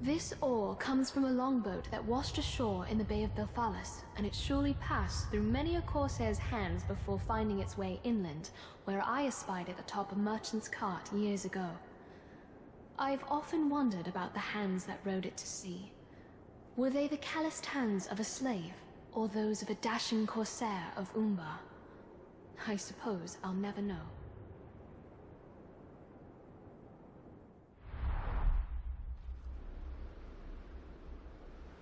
This ore comes from a longboat that washed ashore in the Bay of Belfalis, and it surely passed through many a corsair's hands before finding its way inland, where I espied it atop a merchant's cart years ago. I've often wondered about the hands that rowed it to sea. Were they the calloused hands of a slave, or those of a dashing corsair of Umbar? I suppose I'll never know.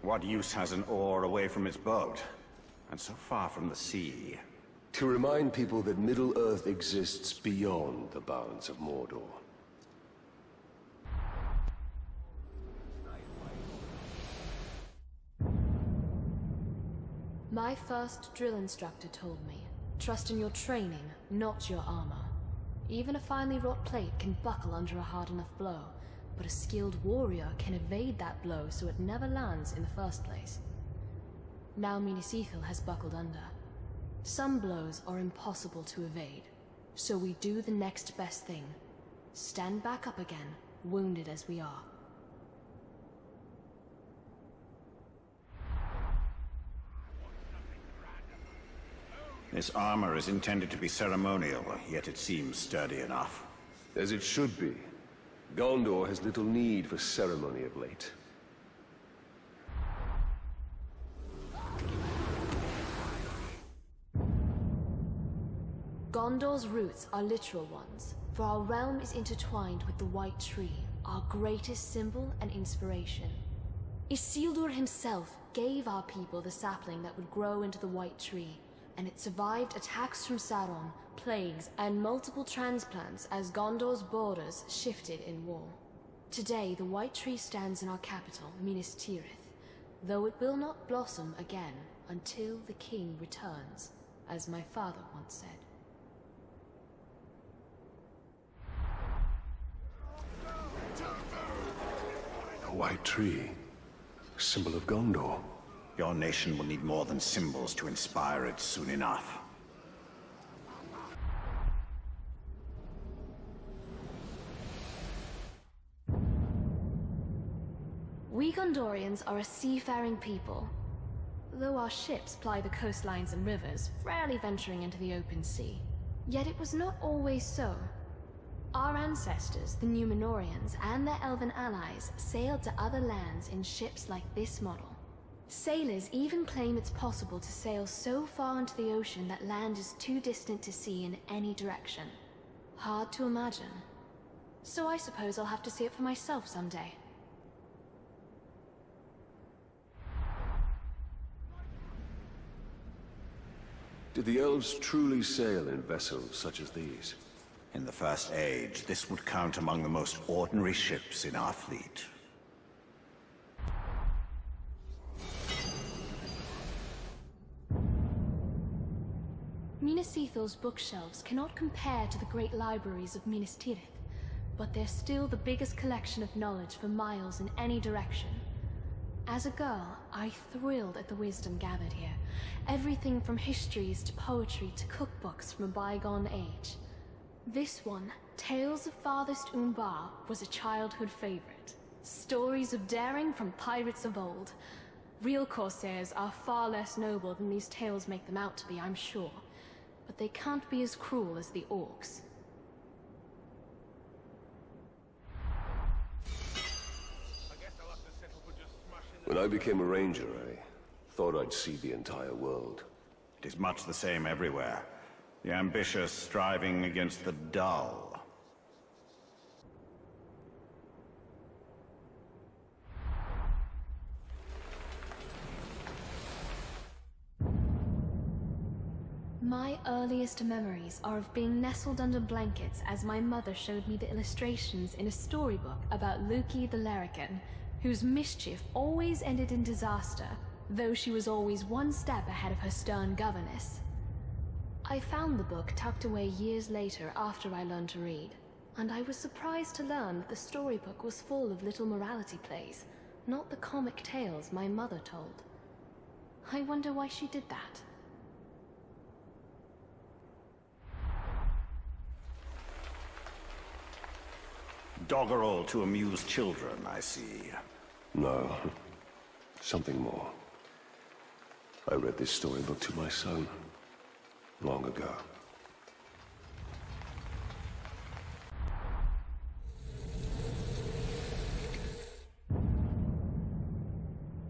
What use has an oar away from its boat, and so far from the sea? To remind people that Middle-earth exists beyond the bounds of Mordor. My first drill instructor told me, trust in your training, not your armor. Even a finely wrought plate can buckle under a hard enough blow, but a skilled warrior can evade that blow so it never lands in the first place. Now Minas Ithil has buckled under. Some blows are impossible to evade, so we do the next best thing. Stand back up again, wounded as we are. This armor is intended to be ceremonial, yet it seems sturdy enough. As it should be. Gondor has little need for ceremony of late. Gondor's roots are literal ones, for our realm is intertwined with the White Tree, our greatest symbol and inspiration. Isildur himself gave our people the sapling that would grow into the White Tree, and it survived attacks from Sauron, plagues, and multiple transplants as Gondor's borders shifted in war. Today, the White Tree stands in our capital, Minas Tirith, though it will not blossom again until the king returns, as my father once said. The White Tree, symbol of Gondor. Your nation will need more than symbols to inspire it soon enough. We Gondorians are a seafaring people. Though our ships ply the coastlines and rivers, rarely venturing into the open sea. Yet it was not always so. Our ancestors, the Númenóreans, and their elven allies sailed to other lands in ships like this model. Sailors even claim it's possible to sail so far into the ocean that land is too distant to see in any direction. Hard to imagine. So I suppose I'll have to see it for myself someday. Did the elves truly sail in vessels such as these? In the First Age, this would count among the most ordinary ships in our fleet. Minas Ithil's bookshelves cannot compare to the great libraries of Minas Tirith, but they're still the biggest collection of knowledge for miles in any direction. As a girl, I thrilled at the wisdom gathered here. Everything from histories to poetry to cookbooks from a bygone age. This one, Tales of Farthest Umbar, was a childhood favorite. Stories of daring from pirates of old. Real corsairs are far less noble than these tales make them out to be, I'm sure. But they can't be as cruel as the orcs. When I became a ranger, I thought I'd see the entire world. It is much the same everywhere. The ambitious striving against the dull. My earliest memories are of being nestled under blankets as my mother showed me the illustrations in a storybook about Luki the Larrikin, whose mischief always ended in disaster, though she was always one step ahead of her stern governess. I found the book tucked away years later after I learned to read, and I was surprised to learn that the storybook was full of little morality plays, not the comic tales my mother told. I wonder why she did that. Doggerel to amuse children, I see. No. Something more. I read this storybook to my son. Long ago.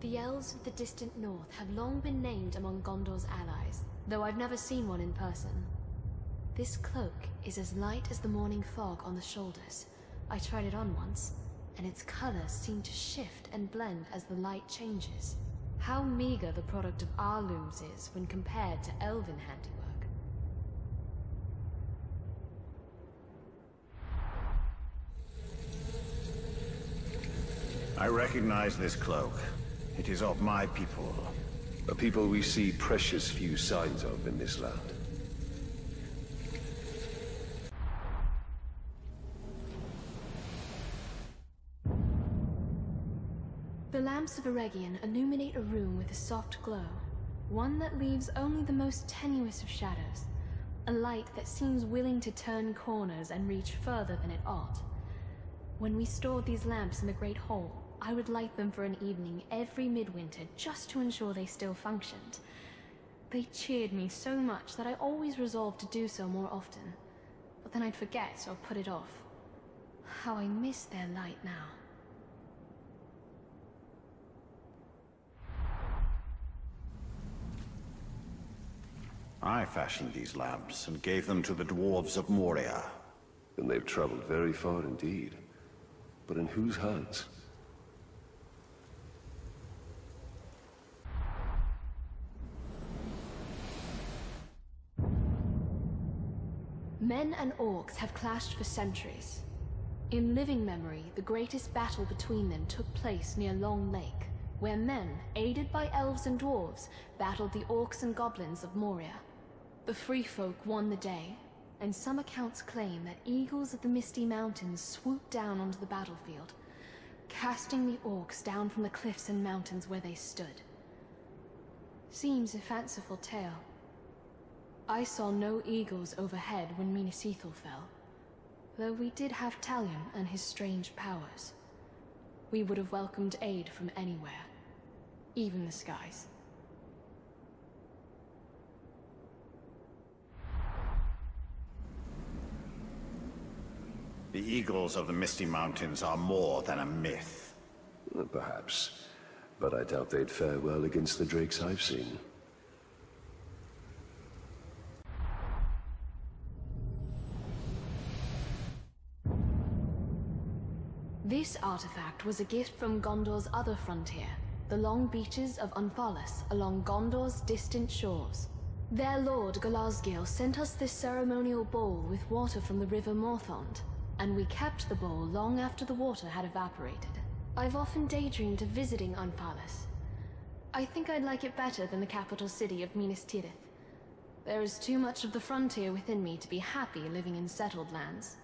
The elves of the distant north have long been named among Gondor's allies, though I've never seen one in person. This cloak is as light as the morning fog on the shoulders. I tried it on once, and its colors seem to shift and blend as the light changes. How meager the product of our looms is when compared to elven handiwork. I recognize this cloak. It is of my people. A people we see precious few signs of in this land. The lamps of Eregion illuminate a room with a soft glow, one that leaves only the most tenuous of shadows, a light that seems willing to turn corners and reach further than it ought. When we stored these lamps in the Great Hall, I would light them for an evening every midwinter just to ensure they still functioned. They cheered me so much that I always resolved to do so more often, but then I'd forget or put it off. How I miss their light now. I fashioned these lamps and gave them to the dwarves of Moria. And they've traveled very far indeed. But in whose hands? Men and orcs have clashed for centuries. In living memory, the greatest battle between them took place near Long Lake, where men, aided by elves and dwarves, battled the orcs and goblins of Moria. The free folk won the day, and some accounts claim that eagles of the Misty Mountains swooped down onto the battlefield, casting the orcs down from the cliffs and mountains where they stood. Seems a fanciful tale. I saw no eagles overhead when Minas Ithil fell, though we did have Talion and his strange powers. We would have welcomed aid from anywhere, even the skies. The eagles of the Misty Mountains are more than a myth. Perhaps. But I doubt they'd fare well against the drakes I've seen. This artifact was a gift from Gondor's other frontier, the long beaches of Untitled along Gondor's distant shores. Their lord Galazgil sent us this ceremonial bowl with water from the river Morthond, and we kept the bowl long after the water had evaporated. I've often daydreamed of visiting Untitled. I think I'd like it better than the capital city of Minas Tirith. There is too much of the frontier within me to be happy living in settled lands.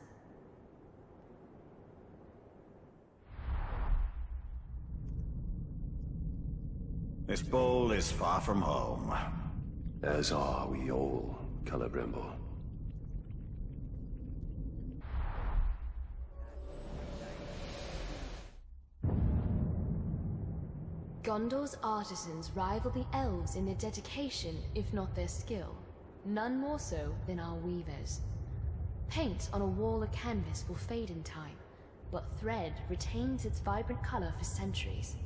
This bowl is far from home. As are we all, Celebrimbor. Gondor's artisans rival the elves in their dedication, if not their skill. None more so than our weavers. Paint on a wall of canvas will fade in time, but thread retains its vibrant color for centuries.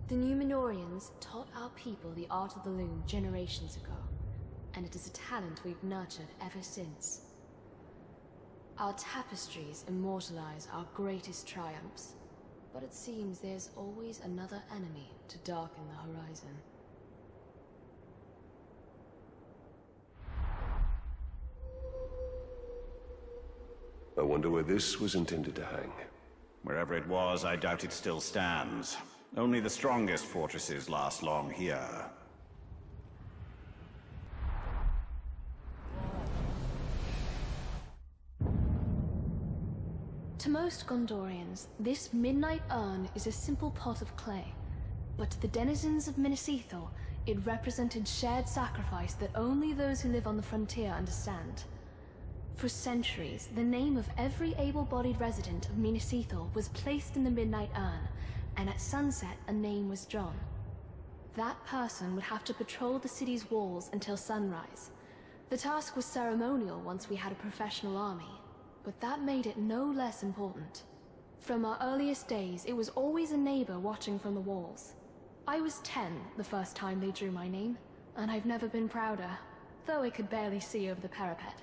The Numenorians taught our people the art of the loom generations ago, and it is a talent we've nurtured ever since. Our tapestries immortalize our greatest triumphs, but it seems there's always another enemy to darken the horizon. I wonder where this was intended to hang. Wherever it was, I doubt it still stands. Only the strongest fortresses last long here. To most Gondorians, this midnight urn is a simple pot of clay, but to the denizens of Minas Ithil, it represented shared sacrifice that only those who live on the frontier understand. For centuries, the name of every able-bodied resident of Minas Ithil was placed in the Midnight Urn, and at sunset a name was drawn. That person would have to patrol the city's walls until sunrise. The task was ceremonial once we had a professional army, but that made it no less important. From our earliest days, it was always a neighbor watching from the walls. I was 10 the first time they drew my name, and I've never been prouder, though I could barely see over the parapet.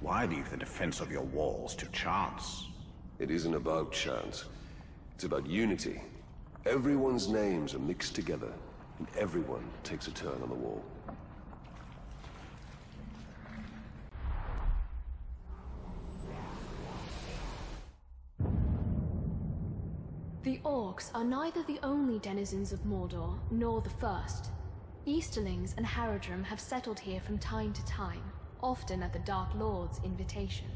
Why leave the defense of your walls to chance? It isn't about chance. It's about unity. Everyone's names are mixed together, and everyone takes a turn on the wall. The orcs are neither the only denizens of Mordor, nor the first. Easterlings and Haradrim have settled here from time to time, often at the Dark Lord's invitation.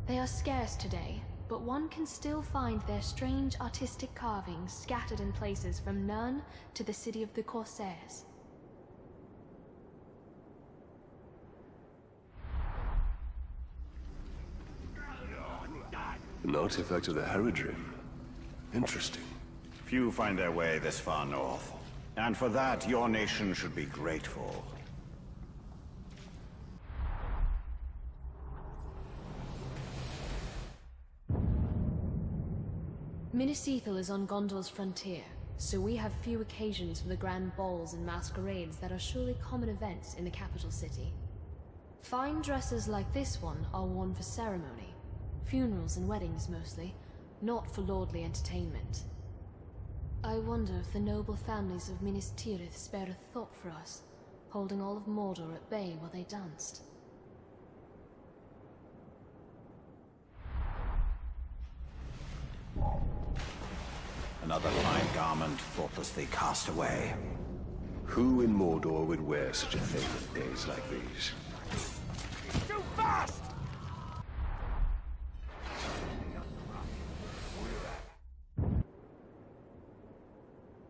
They are scarce today, but one can still find their strange artistic carvings scattered in places from Nirn to the city of the Corsairs. An artifact of the Haradrim. Interesting. Few find their way this far north, and for that your nation should be grateful. Minas Ithil is on Gondor's frontier, so we have few occasions for the grand balls and masquerades that are surely common events in the capital city. Fine dresses like this one are worn for ceremony, funerals and weddings mostly, not for lordly entertainment. I wonder if the noble families of Minas Tirith spared a thought for us, holding all of Mordor at bay while they danced. Another fine garment thoughtlessly cast away. Who in Mordor would wear such a thing on days like these? Too fast!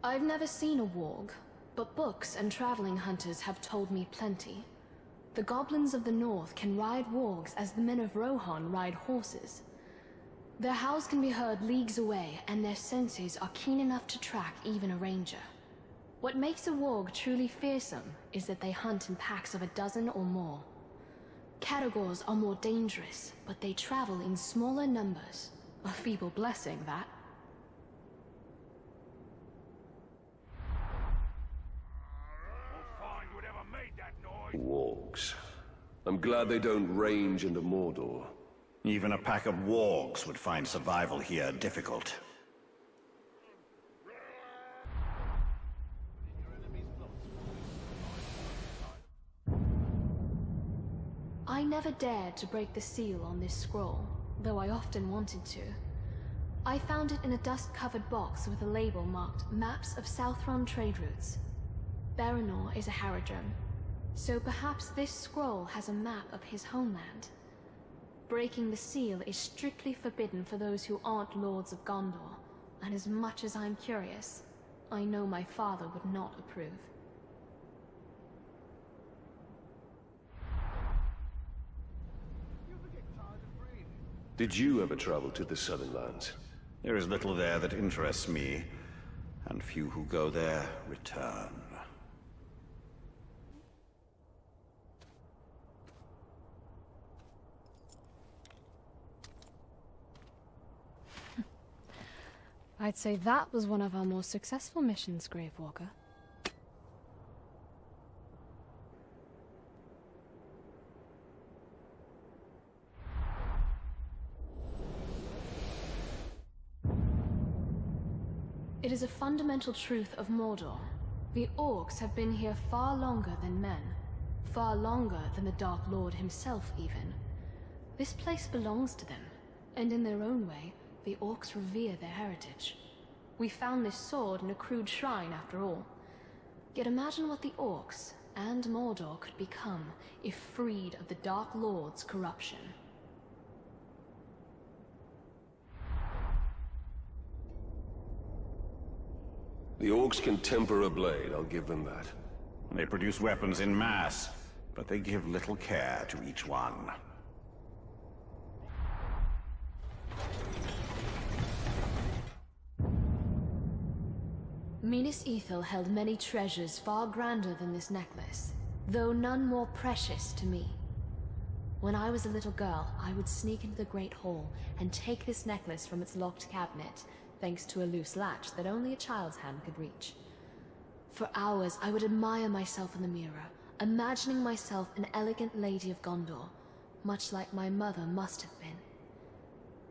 I've never seen a warg, but books and traveling hunters have told me plenty. The goblins of the north can ride wargs as the men of Rohan ride horses. Their howls can be heard leagues away, and their senses are keen enough to track even a ranger. What makes a warg truly fearsome is that they hunt in packs of a dozen or more. Caragors are more dangerous, but they travel in smaller numbers. A feeble blessing, that. Wargs. I'm glad they don't range into Mordor. Even a pack of wargs would find survival here difficult. I never dared to break the seal on this scroll, though I often wanted to. I found it in a dust-covered box with a label marked Maps of Southron Trade Routes. Baranor is a Haradrim, so perhaps this scroll has a map of his homeland. Breaking the seal is strictly forbidden for those who aren't Lords of Gondor, and as much as I'm curious, I know my father would not approve. Did you ever travel to the Southern Lands? There is little there that interests me, and few who go there return. I'd say that was one of our more successful missions, Gravewalker. It is a fundamental truth of Mordor. The orcs have been here far longer than men. Far longer than the Dark Lord himself, even. This place belongs to them, and in their own way, the orcs revere their heritage. We found this sword in a crude shrine, after all. Yet imagine what the orcs and Mordor could become if freed of the Dark Lord's corruption. The orcs can temper a blade, I'll give them that. They produce weapons in mass, but they give little care to each one. Minas Ithil held many treasures far grander than this necklace, though none more precious to me. When I was a little girl, I would sneak into the Great Hall and take this necklace from its locked cabinet, thanks to a loose latch that only a child's hand could reach. For hours, I would admire myself in the mirror, imagining myself an elegant lady of Gondor, much like my mother must have been.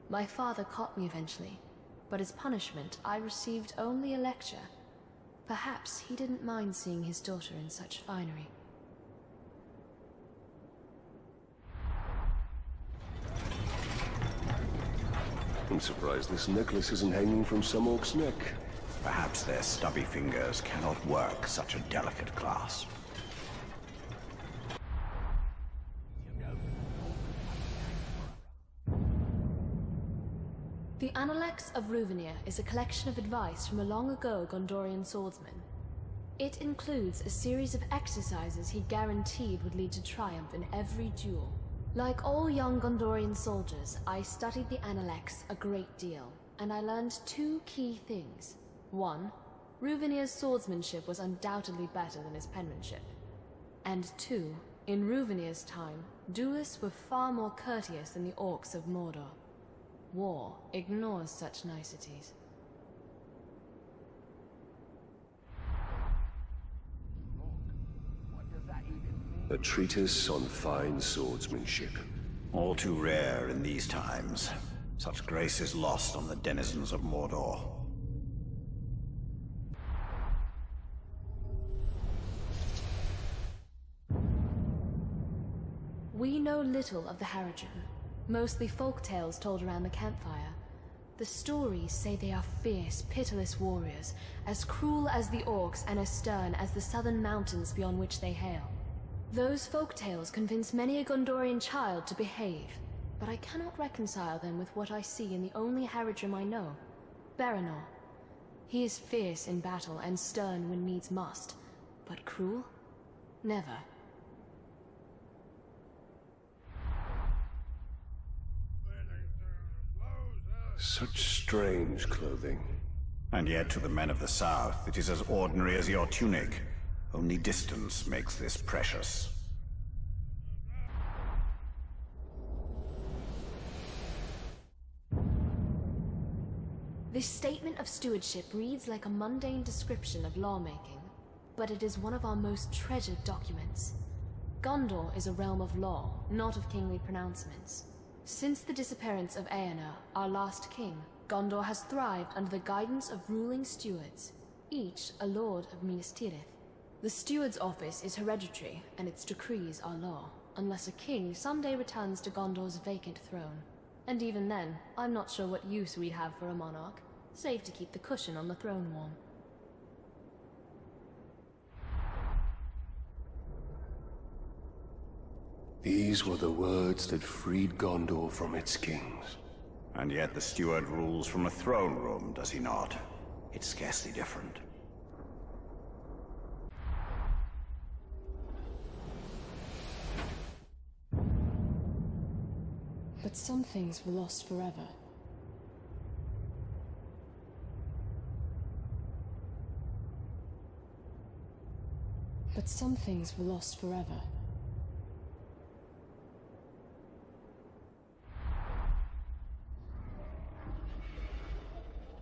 My father caught me eventually, but as punishment, I received only a lecture. Perhaps he didn't mind seeing his daughter in such finery. I'm surprised this necklace isn't hanging from some orc's neck. Perhaps their stubby fingers cannot work such a delicate clasp. The Analects of Rouvenier is a collection of advice from a long-ago Gondorian swordsman. It includes a series of exercises he guaranteed would lead to triumph in every duel. Like all young Gondorian soldiers, I studied the Analects a great deal, and I learned two key things. One, Rouvenier's swordsmanship was undoubtedly better than his penmanship. And two, in Rouvenier's time, duelists were far more courteous than the orcs of Mordor. War ignores such niceties. A treatise on fine swordsmanship. All too rare in these times. Such grace is lost on the denizens of Mordor. We know little of the Haradrim. Mostly folk tales told around the campfire. The stories say they are fierce, pitiless warriors, as cruel as the orcs and as stern as the southern mountains beyond which they hail. Those folk tales convince many a Gondorian child to behave, but I cannot reconcile them with what I see in the only Haradrim I know, Baranor. He is fierce in battle and stern when needs must, but cruel? Never. Such strange clothing. And yet to the men of the South, it is as ordinary as your tunic. Only distance makes this precious. This statement of stewardship reads like a mundane description of lawmaking, but it is one of our most treasured documents. Gondor is a realm of law, not of kingly pronouncements. Since the disappearance of Eärnur, our last king, Gondor has thrived under the guidance of ruling stewards, each a lord of Minas Tirith. The steward's office is hereditary, and its decrees are law, unless a king someday returns to Gondor's vacant throne. And even then, I'm not sure what use we'd have for a monarch, save to keep the cushion on the throne warm. These were the words that freed Gondor from its kings. And yet the steward rules from a throne room, does he not? It's scarcely different. But some things were lost forever. But some things were lost forever.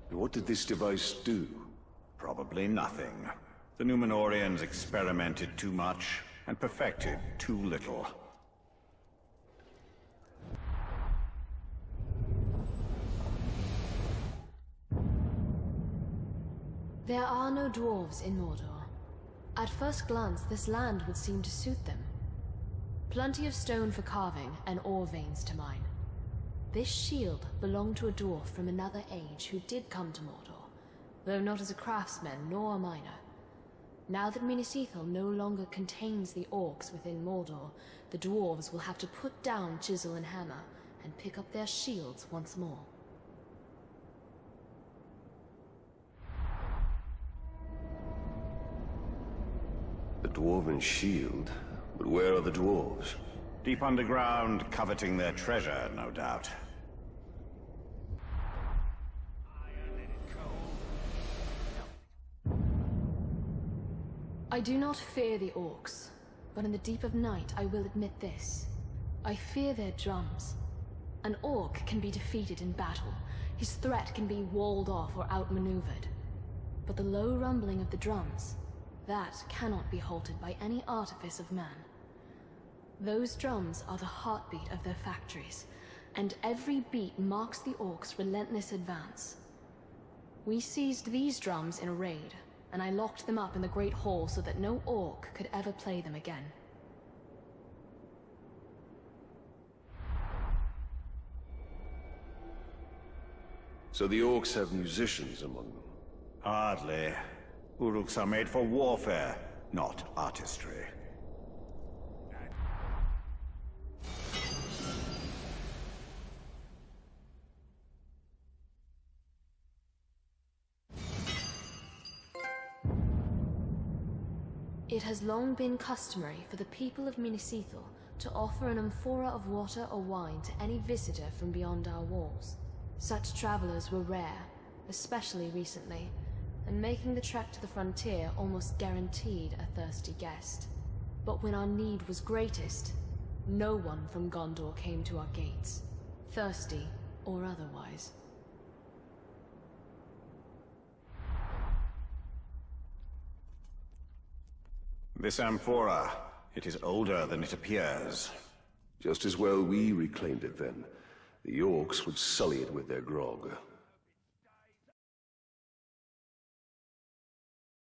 What did this device do? Probably nothing. The Númenóreans experimented too much and perfected too little. There are no dwarves in Mordor. At first glance, this land would seem to suit them. Plenty of stone for carving and ore veins to mine. This shield belonged to a dwarf from another age who did come to Mordor, though not as a craftsman nor a miner. Now that Minas Ithil no longer contains the orcs within Mordor, the dwarves will have to put down chisel and hammer and pick up their shields once more. dwarven shield, but where are the dwarves? Deep underground, coveting their treasure, no doubt. I do not fear the orcs, but in the deep of night I will admit this. I fear their drums. An orc can be defeated in battle. His threat can be walled off or outmaneuvered. But the low rumbling of the drums, that cannot be halted by any artifice of man. Those drums are the heartbeat of their factories, and every beat marks the orcs' relentless advance. We seized these drums in a raid, and I locked them up in the Great Hall so that no orc could ever play them again. So the orcs have musicians among them? Hardly. Uruks are made for warfare, not artistry. It has long been customary for the people of Minas Ithil to offer an amphora of water or wine to any visitor from beyond our walls. Such travelers were rare, especially recently, and making the trek to the frontier almost guaranteed a thirsty guest. But when our need was greatest, no one from Gondor came to our gates, thirsty or otherwise. This amphora, it is older than it appears. Just as well we reclaimed it then. The orcs would sully it with their grog.